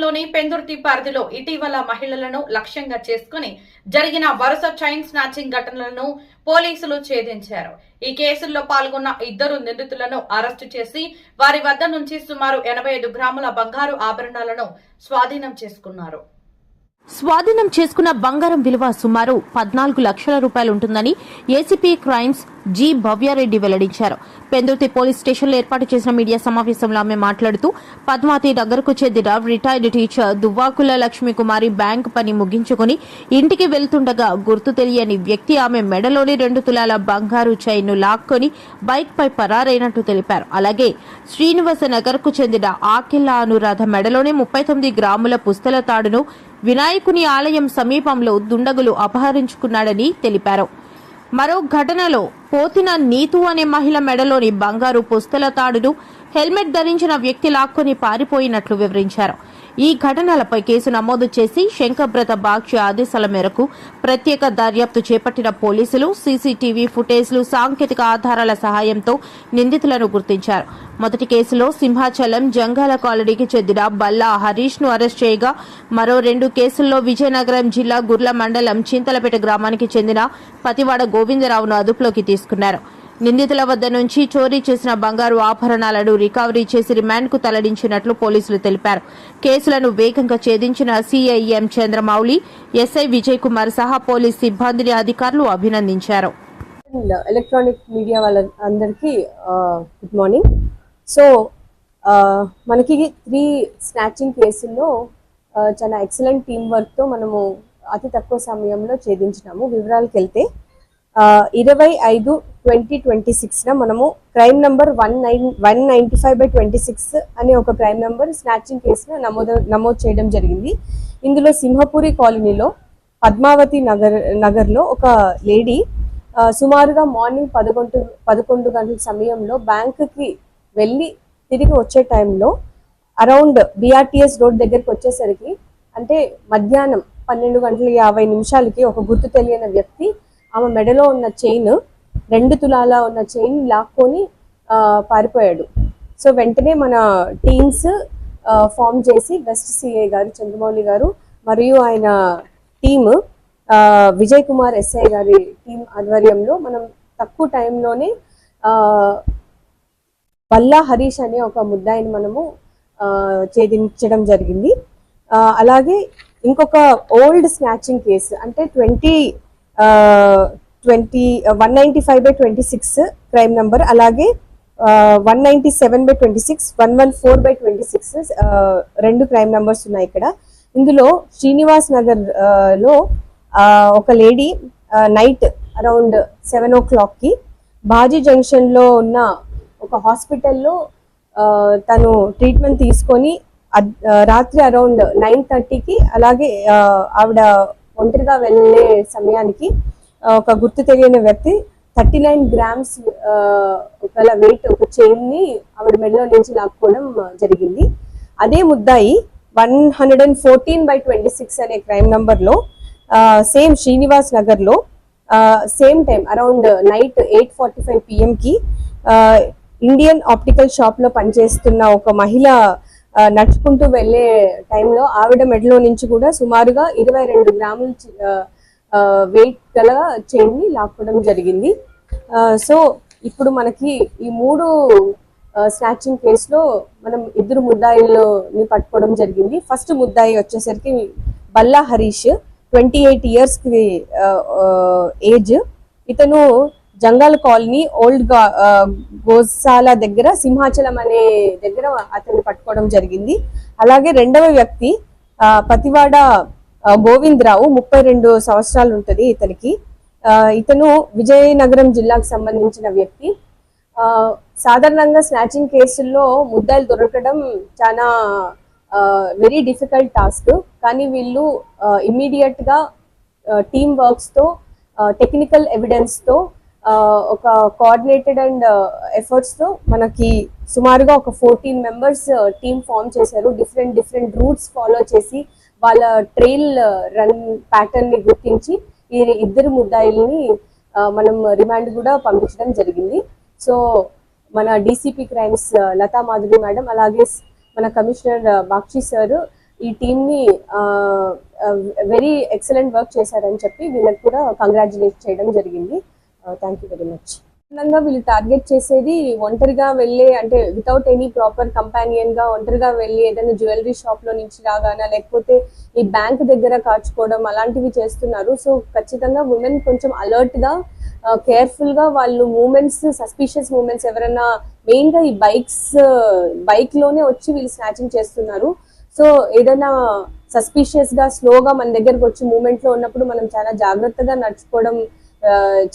మండలంలోని పెందుర్తి పరిధిలో ఇటీవల మహిళలను లక్ష్యంగా చేసుకుని జరిగిన వరుస చైన్ స్నాచింగ్ ఘటనలను పోలీసులు ఛేదించారు. ఈ కేసుల్లో పాల్గొన్న 2 నిందితులను అరెస్టు చేసి వారి వద్ద నుంచి సుమారు 85 గ్రాముల బంగారు ఆభరణాలను స్వాధీనం చేసుకున్నారు. స్వాధీనం చేసుకున్న బంగారం విలువ సుమారు 14 లక్షల రూపాయలు ఉంటుందని ఏసీపీ క్రైమ్స్ జి భవ్యారెడ్డి వెల్లడించారు. పెందుర్తి పోలీస్ స్టేషన్లో ఏర్పాటు చేసిన మీడియా సమావేశంలో ఆమె మాట్లాడుతూ పద్మావతి నగర్కు చెందిన రిటైర్డ్ టీచర్ దువ్వాకుల లక్ష్మీకుమారి బ్యాంక్ పని ముగించుకుని ఇంటికి వెళ్తుండగా గుర్తు తెలియని వ్యక్తి ఆమె మెడలోని 2 తులాల బంగారు చైన్ను లాక్కొని బైక్ పై పరారైనట్టు తెలిపారు. అలాగే శ్రీనివాస నగర్కు చెందిన ఆకిల్లా అనురాధ మెడలోని 39 గ్రాముల పుస్తల తాడును వినాయకుని ఆలయం సమీపంలో దుండగులు అపహరించుకున్నాడని తెలిపారు. మరో ఘటనలో పోతిన నీతు అనే మహిళ మెడలోని బంగారు పుస్తల తాడును హెల్మెట్ ధరించిన వ్యక్తి లాక్కొని పారిపోయినట్లు వివరించారు. ఈ ఘటనలపై కేసు నమోదు చేసి శంకబ్రత బాక్షి ఆదేశాల మేరకు ప్రత్యేక దర్యాప్తు చేపట్టిన పోలీసులు సీసీటీవీ ఫుటేజ్లు సాంకేతిక ఆధారాల సహాయంతో నిందితులను గుర్తించారు. మొదటి కేసులో సింహాచలం జంగాల కాలనీకి చెందిన బల్లా హరీష్ ను అరెస్ట్ చేయగా మరో 2 కేసుల్లో విజయనగరం జిల్లా గుర్ల మండలం చింతలపేట గ్రామానికి చెందిన పతివాడ గోవిందరావును అదుపులోకి తీసుకున్నారు. నిందితుల వద్ద నుంచి చోరీ చేసిన బంగారు ఆభరణాలను రికవరీ చేసి రిమాండ్కు తరలించినట్లు పోలీసులు తెలిపారు. కేసులను వేగంగా ఛేదించిన సిఐఎం చంద్రమౌళి, ఎస్ఐ విజయ్ కుమార్ సహా పోలీస్ సిబ్బందిని అధికారులు అభినందించారు. ఎలక్ట్రానిక్ మీడియా వాళ్ళందరికీ గుడ్ మార్నింగ్. సో మనకి 3 స్నాచింగ్ కేసుల్లో చాలా ఎక్సలెంట్ టీం వర్క్తో మనము అతి తక్కువ సమయంలో ఛేదించినాము. వివరాలకు వెళ్తే 25/2026 మనము క్రైమ్ నంబర్ 195/26 అనే ఒక క్రైమ్ నంబర్ స్నాచింగ్ కేసును నమోదు చేయడం జరిగింది. ఇందులో సింహపురి కాలనీలో పద్మావతి నగర్లో ఒక లేడీ సుమారుగా మార్నింగ్ 11 గంటల సమయంలో బ్యాంకుకి వెళ్ళి తిరిగి వచ్చే టైంలో అరౌండ్ బిఆర్టీఎస్ రోడ్ దగ్గరికి వచ్చేసరికి అంటే మధ్యాహ్నం 12:50 ఒక గుర్తు తెలియని వ్యక్తి ఆమె మెడలో ఉన్న చైన్ 2 తులాల ఉన్న చైన్ లాక్కొని పారిపోయాడు. సో వెంటనే మన టీమ్స్ ఫామ్ చేసి వెస్ట్ సిఐ గారు చంద్రమౌళి గారు మరియు ఆయన టీమ్ విజయ్ కుమార్ ఎస్ఐ గారి టీం ఆధ్వర్యంలో మనం తక్కువ టైంలోనే బల్లా హరీష్ అనే ఒక ముద్దాయిని మనము ఛేదించడం జరిగింది. అలాగే ఇంకొక ఓల్డ్ స్నాచింగ్ కేసు అంటే 195/26 క్రైమ్ నంబర్, అలాగే 197/26, 114/26 2 క్రైమ్ నంబర్స్ ఉన్నాయి ఇక్కడ. ఇందులో శ్రీనివాస్ నగర్ లో ఒక లేడీ నైట్ అరౌండ్ 7 o'clockకి బాజీ జంక్షన్ లో ఉన్న ఒక హాస్పిటల్లో తను ట్రీట్మెంట్ తీసుకొని రాత్రి అరౌండ్ 9:30కి అలాగే ఆవిడ ఒంటరిగా వెళ్ళే సమయానికి ఒక గుర్తు తెలియని వ్యక్తి 39 గ్రామ్స్ గల వెయిట్ ఒక చైన్ ని ఆవిడ మెడలో నుంచి లాక్కోవడం జరిగింది. అదే ముద్దాయి 114/26 అనే క్రైమ్ నంబర్ లో సేమ్ శ్రీనివాస్ నగర్ లో same time around night 8:45 PM కి ఇండియన్ ఆప్టికల్ షాప్ లో పనిచేస్తున్న ఒక మహిళ నడుచుకుంటూ వెళ్లే టైంలో ఆవిడ మెడలో నుంచి కూడా సుమారుగా 22 గ్రాముల వెయిట్ గల చైన్ ని లాక్కోవడం జరిగింది. సో ఇప్పుడు మనకి ఈ 3 స్నాచింగ్ కేసులో మనం 2 ముద్దాయిల్ని పట్టుకోవడం జరిగింది. ఫస్ట్ ముద్దాయి వచ్చేసరికి బల్లా హరీష్ 28 years కి ఏజ్. ఇతను జంగాల్ కాలనీ ఓల్డ్ గోశాల దగ్గర సింహాచలం అనే దగ్గర అతన్ని పట్టుకోవడం జరిగింది. అలాగే రెండవ వ్యక్తి పతివాడ గోవిందరావు 32 సంవత్సరాలు ఉంటుంది ఇతనికి. ఇతను విజయనగరం జిల్లాకు సంబంధించిన వ్యక్తి. సాధారణంగా స్నాచింగ్ కేసుల్లో ముద్దాయిలు దొరకడం చాలా వెరీ డిఫికల్ట్ టాస్క్. కానీ వీళ్ళు ఇమ్మీడియట్ గా టీమ్ వర్క్స్ తో టెక్నికల్ ఎవిడెన్స్ తో ఒక కోఆర్డినేటెడ్ అండ్ ఎఫర్ట్స్ తో మనకి సుమారుగా ఒక 14 members టీమ్ ఫామ్ చేశారు. డిఫరెంట్ రూట్స్ ఫాలో చేసి వాళ్ళ ట్రైల్ రన్ ప్యాటర్న్ ని గుర్తించి ఈ 2 ముద్దాయిల్ని మనం రిమాండ్ కూడా పంపించడం జరిగింది. సో మన DCP crimes Latha Madhuri madam అలాగే మన కమిషనర్ బాక్షి సార్ ఈ టీమ్ ని వెరీ ఎక్సలెంట్ వర్క్ చేశారని చెప్పి వీళ్ళకి కూడా కంగ్రాచులేట్ చేయడం జరిగింది. Thank you very much. వీళ్ళు టార్గెట్ చేసేది ఒంటరిగా వెళ్ళే, అంటే వితౌట్ ఎనీ ప్రాపర్ కంపానియన్ గా ఒంటరిగా వెళ్ళి ఏదైనా జ్యువెలరీ షాప్ లో నుంచి రాగానా, లేకపోతే ఈ బ్యాంక్ దగ్గర కాచుకోవడం అలాంటివి చేస్తున్నారు. సో ఖచ్చితంగా ఉమెన్ కొంచెం అలర్ట్ గా కేర్ఫుల్ గా వాళ్ళు మూమెంట్స్, సస్పిషియస్ మూమెంట్స్ ఎవరైనా మెయిన్ గా ఈ బైక్ లోనే వచ్చి వీళ్ళు స్నాచింగ్ చేస్తున్నారు. సో ఏదైనా సస్పిషియస్ గా స్లోగా మన దగ్గరకు వచ్చి మూమెంట్ లో ఉన్నప్పుడు మనం చాలా జాగ్రత్తగా నడుచుకోవడం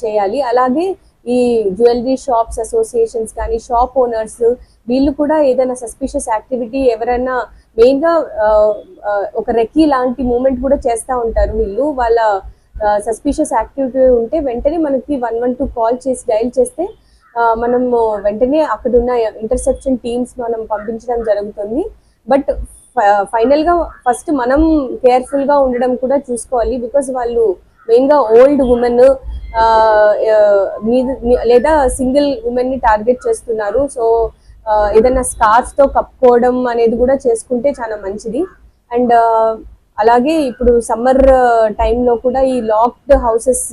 చేయాలి. అలాగే ఈ జ్యువెలరీ షాప్స్ అసోసియేషన్స్ కానీ షాప్ ఓనర్స్ వీళ్ళు కూడా ఏదైనా సస్పిషియస్ యాక్టివిటీ ఎవరైనా మెయిన్ గా ఒక రెక్కీ లాంటి మూమెంట్ కూడా చేస్తూ ఉంటారు. వీళ్ళు వాళ్ళ సస్పిషియస్ యాక్టివిటీ ఉంటే వెంటనే మనకి 112 కాల్ చేసి డైల్ చేస్తే మనము వెంటనే అక్కడ ఉన్న ఇంటర్సెప్షన్ టీమ్స్ మనం పంపించడం జరుగుతుంది. బట్ ఫైనల్ గా ఫస్ట్ మనం కేర్ఫుల్ గా ఉండడం కూడా చూసుకోవాలి. బికాస్ వాళ్ళు మెయిన్ గా ఓల్డ్ ఉమెన్ లేదా సింగిల్ ఉమెన్ ని టార్గెట్ చేస్తున్నారు. సో ఏదైనా స్కార్ఫ్ తో కప్పుకోవడం అనేది కూడా చేసుకుంటే చాలా మంచిది. అండ్ అలాగే ఇప్పుడు సమ్మర్ టైంలో కూడా ఈ లాక్డ్ హౌసెస్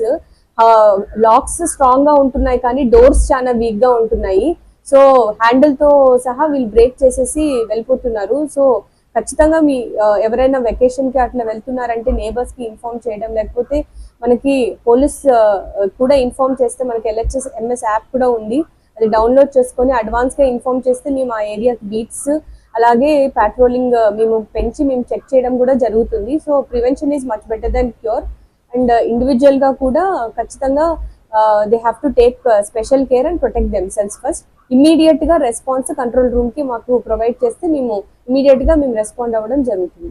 లాక్స్ స్ట్రాంగ్ గా ఉంటున్నాయి కానీ డోర్స్ చాలా వీక్ గా ఉంటున్నాయి. సో హ్యాండిల్ తో సహా వీళ్ళు బ్రేక్ చేసేసి వెళ్ళిపోతున్నారు. సో ఖచ్చితంగా మీ ఎవరైనా వెకేషన్ కి అట్లా వెళ్తున్నారంటే నేబర్స్ కి ఇన్ఫార్మ్ చేయడం, లేకపోతే మనకి పోలీస్ కూడా ఇన్ఫార్మ్ చేస్తే మనకి LHS-MS యాప్ కూడా ఉంది, అది డౌన్లోడ్ చేసుకొని అడ్వాన్స్ గా ఇన్ఫార్మ్ చేస్తే మేము ఆ ఏరియాకి బీట్స్ అలాగే పాట్రోలింగ్ మేము చెక్ చేయడం కూడా జరుగుతుంది. So prevention is much better than cure. And individual గా కూడా ఖచ్చితంగా they have to take special care and protect themselves first. Immediate గా రెస్పాన్స్ కంట్రోల్ రూమ్ కి మాకు ప్రొవైడ్ చేస్తే మేము ఇమీడియట్ గా రెస్పాండ్ అవ్వడం జరుగుతుంది.